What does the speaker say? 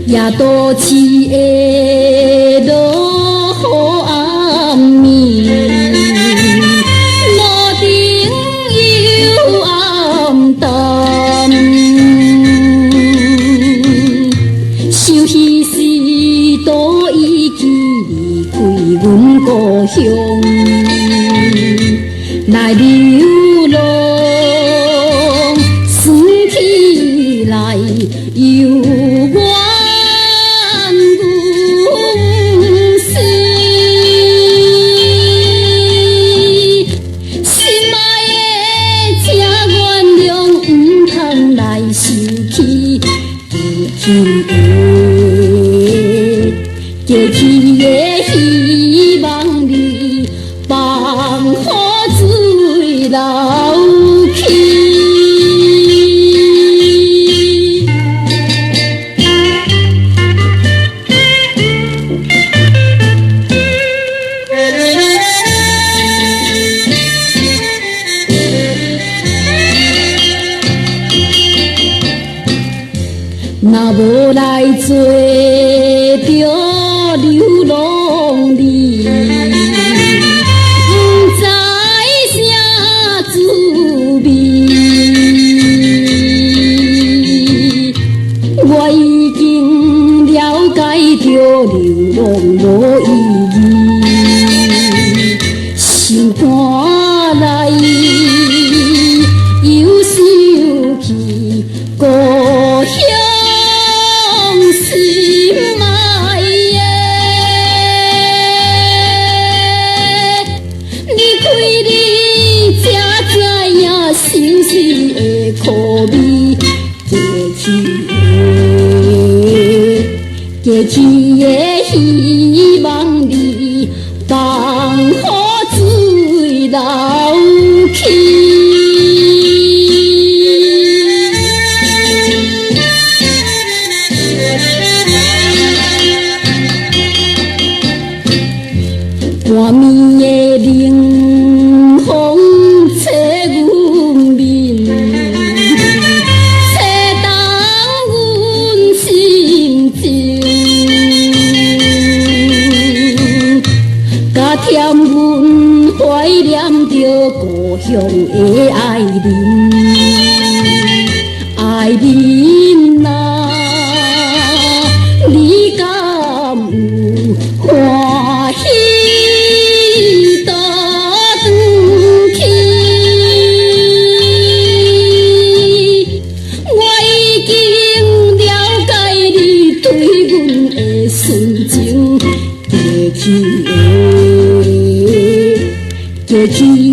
夜都市的落雨暗暝，路顶幽暗淡。想彼时都已经离开阮故乡，来流浪，想起来又我。过去的希望你放雨水流去。若无来做着流浪你，不知啥滋味。我已经了解着流浪无意义，心肝内又想起故乡。心事的苦味，过去的希望你放雨水流去。半暝的冷风吹阮面，吹动阮心情，加添阮怀念着故乡的爱人，爱人啊，你敢有欢喜？纯情过去的，过去。